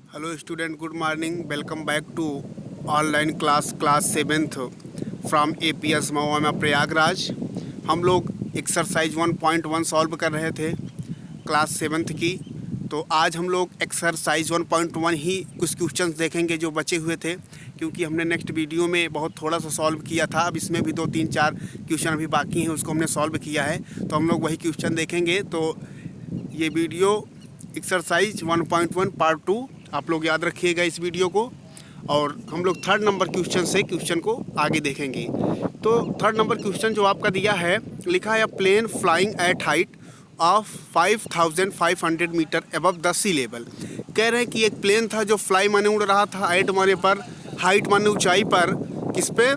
Hello student, good morning. Welcome back to online class 7th from APS Mahua Prayagraj. हम लोग exercise 1.1 solve कर रहे थे क्लास 7th की। तो आज हम लोग एक्सरसाइज 1.1 ही कुछ क्वेश्चंस देखेंगे जो बचे हुए थे, क्योंकि हमने नेक्स्ट वीडियो में बहुत थोड़ा सा सॉल्व किया था। अब इसमें भी 2-3-4 क्वेश्चन अभी बाकी हैं, उसको हमने सॉल्व किया है। तो हम लोग वही क्वेश्चन देखेंगे। तो ये वीडियो एक्सरसाइज 1.1 पार्ट 2 आप लोग याद रखिएगा इस वीडियो को। और हम लोग 3rd नंबर क्वेश्चन से क्वेश्चन को आगे देखेंगे। तो 3rd नंबर क्वेश्चन जो आपका दिया है, लिखा है plane flying at height of 5500 metre above the sea level. कह रहे हैं कि एक प्लेन था जो फ्लाई माने उड़ रहा था, एट माने पर, हाइट माने ऊंचाई पर, किस पे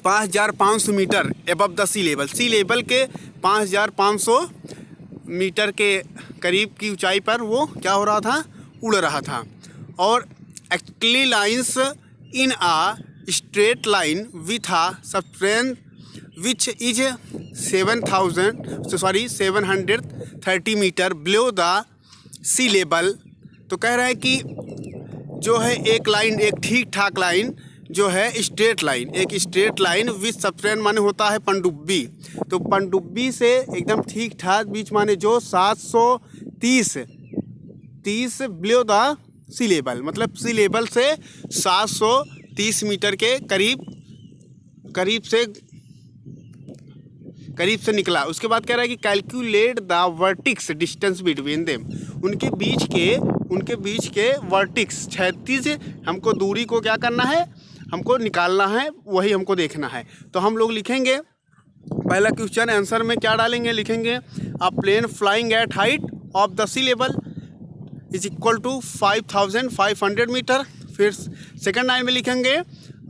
5500 metre above the sea level. Sea level के 5500 मीटर के करीब की ऊंचाई पर वो क्या हो रहा था, उड़ रहा था। और actually lines in a straight line with a subtends which is 730 metre below the sea level. तो कह रहा है कि जो है एक लाइन, एक ठीक ठाक लाइन जो है स्ट्रेट लाइन, एक स्ट्रेट लाइन विथ सबटेंस माने होता है पनडुब्बी। तो पनडुब्बी से एकदम ठीक ठाक बीच माने जो 730 बिलो द सी लेवल, मतलब सी लेवल से 730 मीटर के करीब से निकला। उसके बाद कह रहा है कि calculate the vertices distance between them. उनके बीच के वर्टिक्स, क्षैतिज हमको दूरी को क्या करना है, हमको निकालना है, वही हमको देखना है। तो हम लोग लिखेंगे पहला क्वेश्चन, आंसर में क्या डालेंगे, लिखेंगे a plane flying at height of the sea level is equal to 5500 metre. फिर सेकंड लाइन में लिखेंगे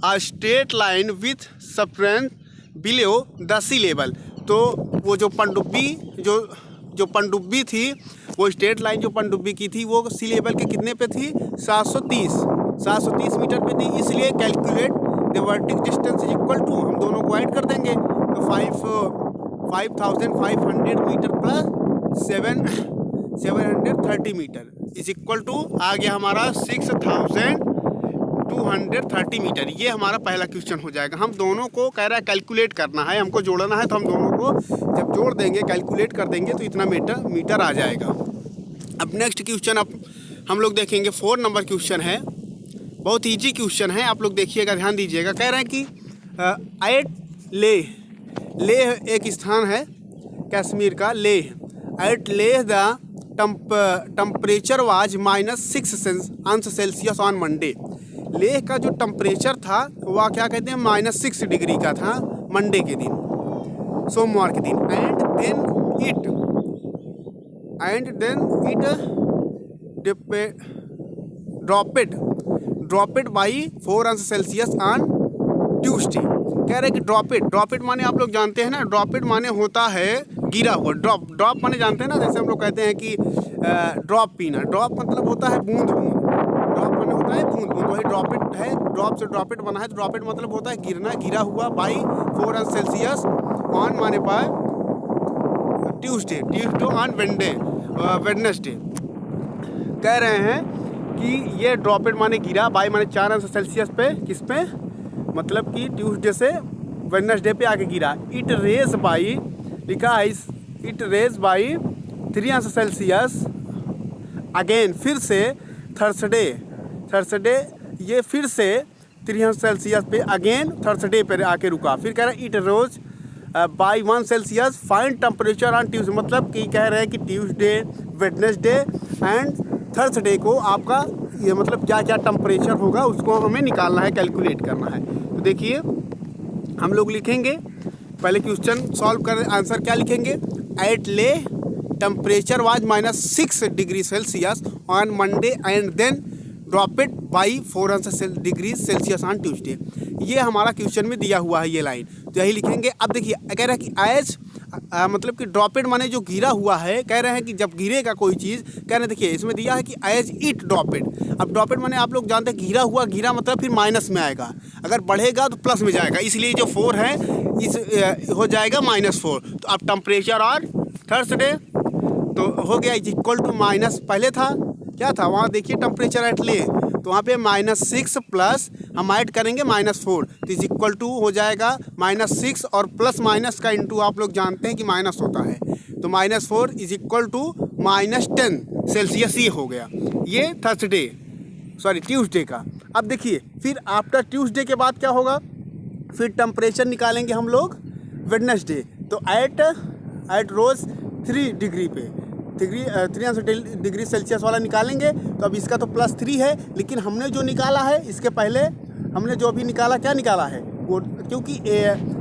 a straight line with subtends below the sea level. तो वो जो पनडुब्बी थी, वो स्ट्रेट लाइन जो पनडुब्बी की थी वो सी लेवल के कितने पे थी, 730 मीटर पे थी। इसलिए calculate the vertical distance is equal to, हम दोनों को ऐड कर देंगे तो 5500 metre plus 730 metre is equal to आ गया हमारा 6230 मीटर। ये हमारा पहला क्वेश्चन हो जाएगा। हम दोनों को कह रहा है कैलकुलेट करना है, हमको जोड़ना है। तो हम दोनों को जब जोड़ देंगे, कैलकुलेट कर देंगे तो इतना मीटर आ जाएगा। अब नेक्स्ट क्वेश्चन हम लोग देखेंगे 4 नंबर क्वेश्चन है। बहुत ईजी क्वेश्चन है, आप लोग देखिएगा, ध्यान दीजिएगा। कह रहे हैं कि एट लेह एक स्थान है कश्मीर का, Leh. At Leh the temperature was -6 on Monday. Leh का जो टेम्परेचर था वह क्या कहते हैं, -6 डिग्री का था मंडे के दिन, सोमवार के दिन। And then it dropped by 4°C on Tuesday. कह रहे हैं कि ड्रॉपिड माने आप लोग जानते हैं ना, ड्रॉपिड माने होता है गिरा हुआ। ड्रॉप माने जानते हैं ना, जैसे हम लोग कहते हैं कि ड्रॉप पीना। ड्रॉप मतलब होता है बूंद बूंद, ड्रॉप माने होता है बूंद बूंद, वही ड्रॉपिड है। ड्रॉप से ड्रॉपिड बना है, तो ड्रॉपिड मतलब होता है गिरना, गिरा हुआ। बाई 4°C ऑन माने पाए ट्यूसडे ऑन वेडनेसडे। कह रहे हैं कि ये ड्रॉपिड माने गिरा, बाई माने 4°C पे, किस पे, मतलब कि ट्यूसडे से वेडनेसडे पे आके गिरा। इट रेज बाई, लिखा है it raise by 3°C again, फिर से थर्सडे ये फिर से 3°C पे अगेन थर्सडे पे आके रुका। फिर कह रहा है it rose by 1°C fine temperature on Tuesday, मतलब कि कह रहे हैं कि ट्यूसडे, वेडनेसडे एंड थर्सडे को आपका ये मतलब क्या क्या टेम्परेचर होगा उसको हमें निकालना है, कैलकुलेट करना है। तो देखिए हम लोग लिखेंगे पहले क्वेश्चन सॉल्व कर, आंसर क्या लिखेंगे, एट ले temperature was -6°C on Monday and then dropped by 4°C on Tuesday. ये हमारा क्वेश्चन में दिया हुआ है ये लाइन, तो यही लिखेंगे। अब देखिए कह रहा है कि एज मतलब कि ड्रॉपिड माने जो गिरा हुआ है। कह रहे हैं कि जब गिरेगा कोई चीज़, कह रहे हैं देखिए इसमें दिया है कि एज इट ड्रॉपिड। अब ड्रॉपिड माने आप लोग जानते हैं गिरा हुआ, गिरा मतलब फिर माइनस में आएगा, अगर बढ़ेगा तो प्लस में जाएगा, इसलिए जो 4 है इस हो जाएगा -4। तो अब टेम्परेचर और थर्सडे तो हो गया इज इक्वल टू माइनस, पहले था क्या था वहाँ, देखिए टेम्परेचर एट ले, तो वहाँ पे -6 प्लस हम ऐड करेंगे -4, तो इज इक्वल टू हो जाएगा -6 और प्लस माइनस का इंटू आप लोग जानते हैं कि माइनस होता है, तो -4 इज इक्वल टू -10 सेल्सियस ये हो गया। ये ट्यूसडे का। अब देखिए फिर आफ्टर ट्यूसडे के बाद क्या होगा, फिर टेम्परेचर निकालेंगे हम लोग वेडनेसडे, तो एट रोज 3 डिग्री पे 300 डिग्री सेल्सियस वाला निकालेंगे। तो अब इसका तो +3 है, लेकिन हमने जो निकाला है इसके पहले हमने जो अभी निकाला क्या निकाला है वो, क्योंकि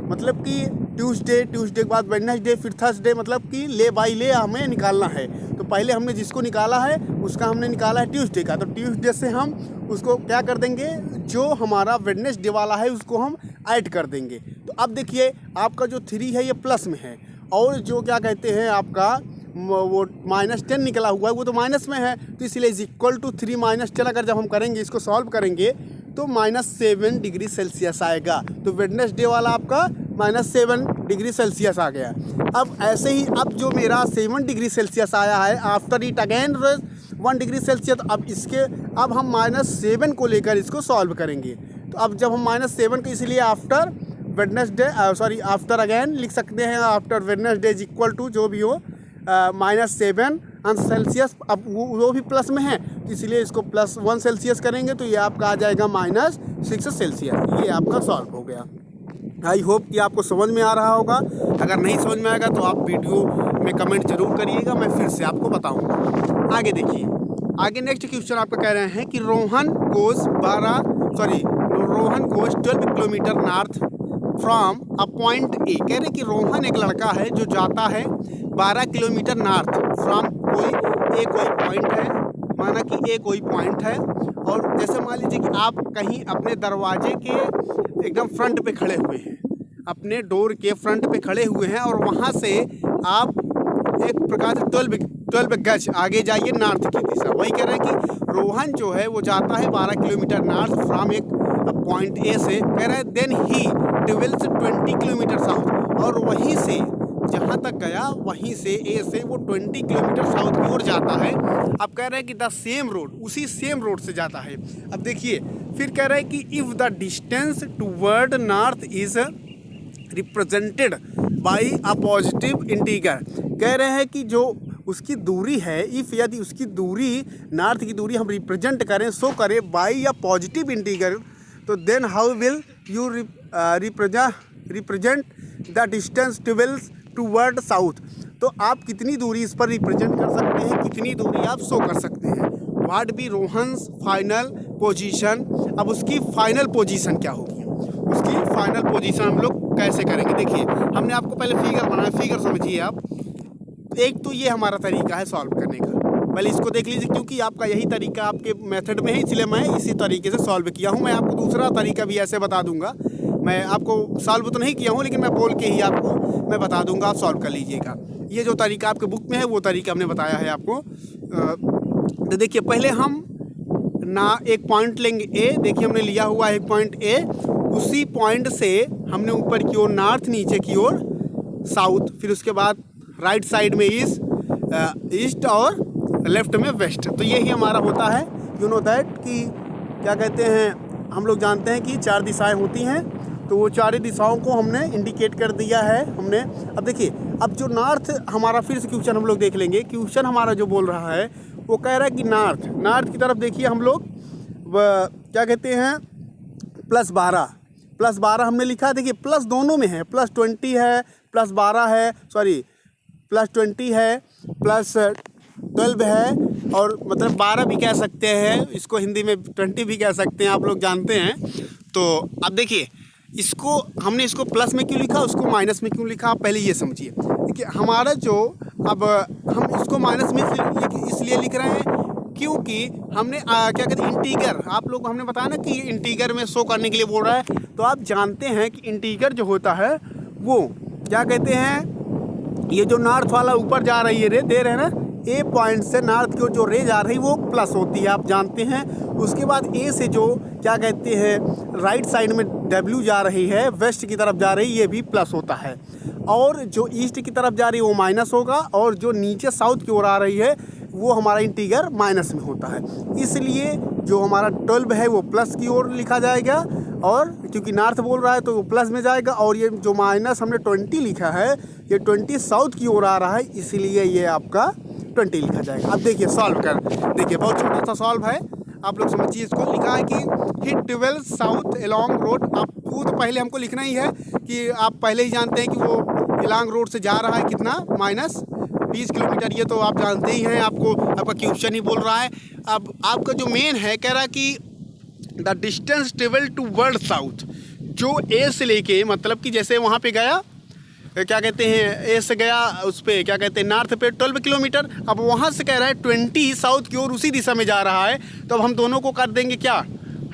मतलब कि ट्यूसडे के बाद वेडनेसडे फिर थर्सडे, मतलब कि ले बाई ले हमें निकालना है। तो पहले हमने जिसको निकाला है उसका हमने निकाला है ट्यूसडे का, तो ट्यूसडे से हम उसको क्या कर देंगे, जो हमारा वेडनेसडे वाला है उसको हम ऐड कर देंगे। तो अब देखिए आपका जो 3 है ये प्लस में है, और जो क्या कहते हैं आपका वो -10 निकला हुआ है वो तो माइनस में है, तो इसलिए इज इक्वल टू 3 - 10 अगर जब हम करेंगे इसको सॉल्व करेंगे तो -7 डिग्री सेल्सियस आएगा। तो वेडनेसडे वाला आपका -7 डिग्री सेल्सियस आ गया। अब ऐसे ही अब जो मेरा 7 डिग्री सेल्सियस आया है, after it again 1 degree Celsius, अब हम -7 को लेकर इसको सॉल्व करेंगे। तो अब जब हम -7 को, इसलिए आफ्टर आफ्टर अगेन लिख सकते हैं, after Wednesday is equal to जो भी हो -7 सेल्सियस। अब वो भी प्लस में है, इसलिए इसको +1 सेल्सियस करेंगे तो ये आपका आ जाएगा -6 सेल्सियस। ये आपका सॉल्व हो गया। आई होप कि आपको समझ में आ रहा होगा। अगर नहीं समझ में आएगा तो आप वीडियो में कमेंट जरूर करिएगा, मैं फिर से आपको बताऊंगा। आगे देखिए, आगे नेक्स्ट क्वेश्चन आपका कह रहे हैं कि Rohan goes 12 kilometre north from a point A. कह रहे हैं कि रोहन एक लड़का है जो जाता है 12 किलोमीटर नॉर्थ फ्रॉम कोई पॉइंट है, माना कि ए कोई पॉइंट है, और जैसे मान लीजिए कि आप कहीं अपने दरवाजे के एकदम फ्रंट पे खड़े हुए हैं, अपने डोर के फ्रंट पे खड़े हुए हैं, और वहाँ से आप एक प्रकार से 12 गज आगे जाइए नॉर्थ की दिशा। वही कह रहे हैं कि रोहन जो है वो जाता है 12 किलोमीटर नॉर्थ फ्रॉम एक पॉइंट ए से, कह रहे हैं then he travels 20 kilometre south, और वहीं से जहाँ तक गया वहीं से ए से वो 20 किलोमीटर साउथ की ओर जाता है। अब कह रहे हैं कि द सेम रोड, उसी सेम रोड से जाता है। अब देखिए फिर कह रहे हैं कि if the distance toward north is represented by a positive integer. कह रहे हैं कि जो उसकी दूरी है, इफ़ यदि उसकी दूरी नॉर्थ की दूरी हम रिप्रेजेंट करें, शो करें बाई अ पॉजिटिव इंटीगर, तो then how will you represent the distance travels toward south. तो आप कितनी दूरी इस पर रिप्रेजेंट कर सकते हैं, कितनी दूरी आप शो कर सकते हैं। What be Rohan's final position. अब उसकी फाइनल पोजीशन क्या होगी, उसकी फाइनल पोजीशन हम लोग कैसे करेंगे। देखिए हमने आपको पहले फिगर बनाया, फिगर समझिए आप। एक तो ये हमारा तरीका है सॉल्व करने का, पहले इसको देख लीजिए, क्योंकि आपका यही तरीका आपके मेथड में है, इसलिए मैं इसी तरीके से सॉल्व किया हूँ। मैं आपको दूसरा तरीका भी ऐसे बता दूंगा, मैं आपको सॉल्व तो नहीं किया हूँ, लेकिन मैं बोल के ही आपको मैं बता दूंगा, आप सॉल्व कर लीजिएगा। ये जो तरीका आपके बुक में है वो तरीका हमने बताया है आपको। तो देखिए पहले हम एक पॉइंट लेंगे ए, देखिए हमने लिया हुआ है एक पॉइंट ए, उसी पॉइंट से हमने ऊपर की ओर नॉर्थ, नीचे की ओर साउथ, फिर उसके बाद राइट साइड में ईस्ट और लेफ्ट में वेस्ट। तो यही हमारा होता है, यू नो दैट कि क्या कहते हैं, हम लोग जानते हैं कि 4 दिशाएं होती हैं, तो वो 4 दिशाओं को हमने इंडिकेट कर दिया है हमने। अब देखिए अब जो नॉर्थ हमारा, फिर से क्वेश्चन हम लोग देख लेंगे। क्वेश्चन हमारा जो बोल रहा है वो कह रहा है कि नॉर्थ की तरफ देखिए हम लोग क्या कहते हैं +12 हमने लिखा है। देखिए प्लस दोनों में है, +20 है, +12 है, +20 है, +12 है, और मतलब 12 भी कह सकते हैं, इसको हिंदी में 20 भी कह सकते हैं, आप लोग जानते हैं। तो अब देखिए हमने इसको प्लस में क्यों लिखा, उसको माइनस में क्यों लिखा, आप पहले ये समझिए। देखिए हमारा जो, अब हम इसको माइनस में इसलिए लिख रहे हैं क्योंकि हमने क्या कहते हैं इंटीगर, आप लोग हमने बताया ना कि इंटीगर में शो करने के लिए बोल रहा है। तो आप जानते हैं कि इंटीगर जो होता है वो क्या कहते हैं, ये जो नॉर्थ वाला ऊपर जा रही है रे, दे रहे हैं ना, ए पॉइंट से नॉर्थ की जो रे जा रही वो प्लस होती है, आप जानते हैं। उसके बाद ए से जो क्या कहते हैं राइट साइड में डब्ल्यू जा रही है, वेस्ट की तरफ जा रही, ये भी प्लस होता है। और जो ईस्ट की तरफ जा रही है वो माइनस होगा, और जो नीचे साउथ की ओर आ रही है वो हमारा इंटीगर माइनस में होता है, इसलिए जो हमारा 12 है वो प्लस की ओर लिखा जाएगा, और क्योंकि नॉर्थ बोल रहा है तो वो प्लस में जाएगा, और ये जो माइनस हमने 20 लिखा है ये 20 साउथ की ओर आ रहा है, इसीलिए ये आपका 20 लिखा जाएगा। अब देखिए सॉल्व कर, देखिए बहुत छोटा सा सॉल्व है, आप लोग समझिए इसको। लिखा है कि हिट 12 साउथ एलॉन्ग रोड। आपको तो पहले हमको लिखना ही है कि आप पहले ही जानते हैं कि वो एलॉन्ग रोड से जा रहा है कितना, -20 किलोमीटर, ये तो आप जानते ही हैं, आपका क्वेश्चन ही बोल रहा है। अब आपका जो मेन है कह रहा कि the distance travel toward south, जो ए से लेके मतलब कि जैसे वहाँ पे गया क्या कहते हैं, ए से गया उस पर क्या कहते हैं नॉर्थ पे 12 किलोमीटर, अब वहाँ से कह रहा है 20 साउथ की ओर उसी दिशा में जा रहा है, तो अब हम दोनों को कर देंगे क्या,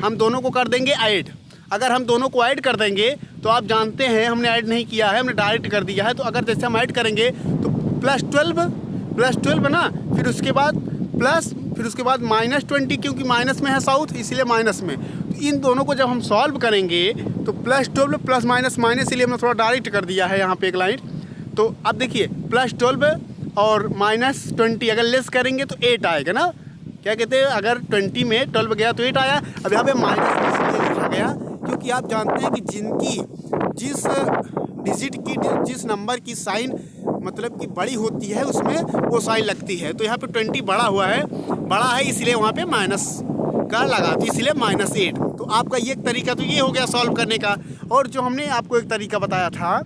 हम दोनों को कर देंगे ऐड। अगर हम दोनों को ऐड कर देंगे तो आप जानते हैं हमने ऐड नहीं किया है, हमने डायरेक्ट कर दिया है, तो अगर जैसे हम ऐड करेंगे तो +12 ना, फिर उसके बाद प्लस, फिर उसके बाद -20, क्योंकि माइनस में है साउथ इसलिए माइनस में, तो इन दोनों को जब हम सॉल्व करेंगे तो +12 प्लस माइनस माइनस, इसलिए हमने थोड़ा डायरेक्ट कर दिया है यहाँ पे एक लाइन। तो अब देखिए +12 और -20 अगर लेस करेंगे तो 8 आएगा ना, क्या कहते हैं, अगर 20 में 12 गया तो 8 आया। अब यहाँ पे माइनस में इसलिए लिखा गया क्योंकि आप जानते हैं कि जिस डिजिट की, जिस नंबर की साइन मतलब कि बड़ी होती है उसमें वो साइन लगती है, तो यहाँ पे 20 बड़ा है इसलिए वहाँ पे माइनस का लगा, तो इसलिए -8। तो आपका ये एक तरीका तो ये हो गया सॉल्व करने का, और जो हमने आपको एक तरीका बताया था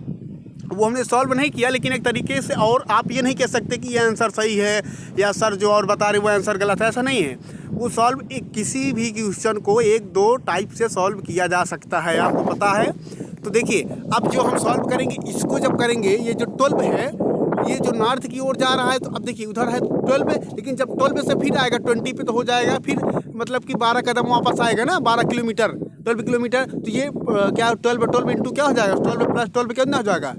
वो हमने सॉल्व नहीं किया, लेकिन एक तरीके से, और आप ये नहीं कह सकते कि ये आंसर सही है या सर जो और बता रहे वो आंसर गलत है, ऐसा नहीं है। वो सॉल्व किसी भी क्वेश्चन को 1-2 टाइप से सॉल्व किया जा सकता है, आपको पता है। तो देखिए अब जो हम सॉल्व करेंगे, इसको जब करेंगे, ये जो 12 है ये जो नॉर्थ की ओर जा रहा है, तो अब देखिए उधर है 12, लेकिन जब 12 से फिर आएगा 20 पे तो हो जाएगा, फिर मतलब कि 12 कदम वापस आएगा ना, 12 किलोमीटर, 12 किलोमीटर, तो ये क्या 12 इंटू क्या हो जाएगा, 12 + 12 कितना हो जाएगा,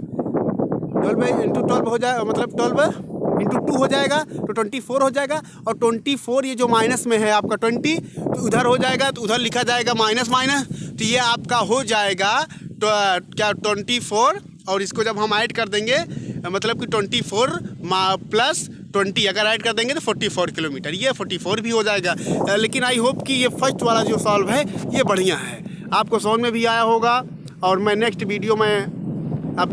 12 इंटू 12 हो जाएगा, मतलब 12 इंटू 2 हो जाएगा, तो 24 हो जाएगा, और 24 ये जो माइनस में है आपका 20, तो उधर हो जाएगा, तो उधर लिखा जाएगा माइनस, तो ये आपका हो जाएगा तो क्या 24, और इसको जब हम ऐड कर देंगे मतलब कि 24 + 20 अगर ऐड कर देंगे तो 44 किलोमीटर, ये 44 भी हो जाएगा। लेकिन आई होप कि ये फर्स्ट वाला जो सॉल्व है ये बढ़िया है, आपको समझ में भी आया होगा। और मैं नेक्स्ट वीडियो में अब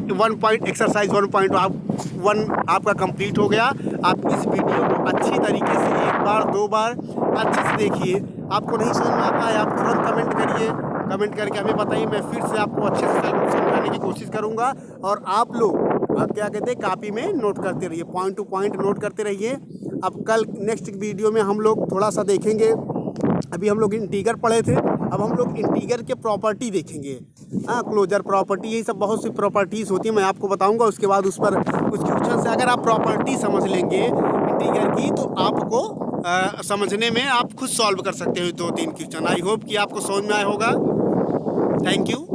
एक्सरसाइज 1.1 आपका कंप्लीट हो गया। आप इस वीडियो को अच्छी तरीके से 1 बार 2 बार अच्छे से देखिए, आपको नहीं समझ में आता है आप तुरंत कमेंट करिए, कमेंट करके हमें बताइए, मैं फिर से आपको अच्छे से समझाने की कोशिश करूंगा। और आप लोग आप क्या कहते हैं कापी में नोट करते रहिए, पॉइंट टू पॉइंट नोट करते रहिए। अब कल नेक्स्ट वीडियो में हम लोग थोड़ा सा देखेंगे, अभी हम लोग इंटीगर पढ़े थे, अब हम लोग इंटीगर के प्रॉपर्टी देखेंगे, क्लोजर प्रॉपर्टी, यही सब बहुत सी प्रॉपर्टीज़ होती है, मैं आपको बताऊंगा। उसके बाद उस पर कुछ क्वेश्चन से अगर आप प्रॉपर्टी समझ लेंगे इंटीगर की, तो आपको समझने में आप खुद सॉल्व कर सकते हो 2-3 क्वेश्चन। आई होप कि आपको समझ में आया होगा। Thank you.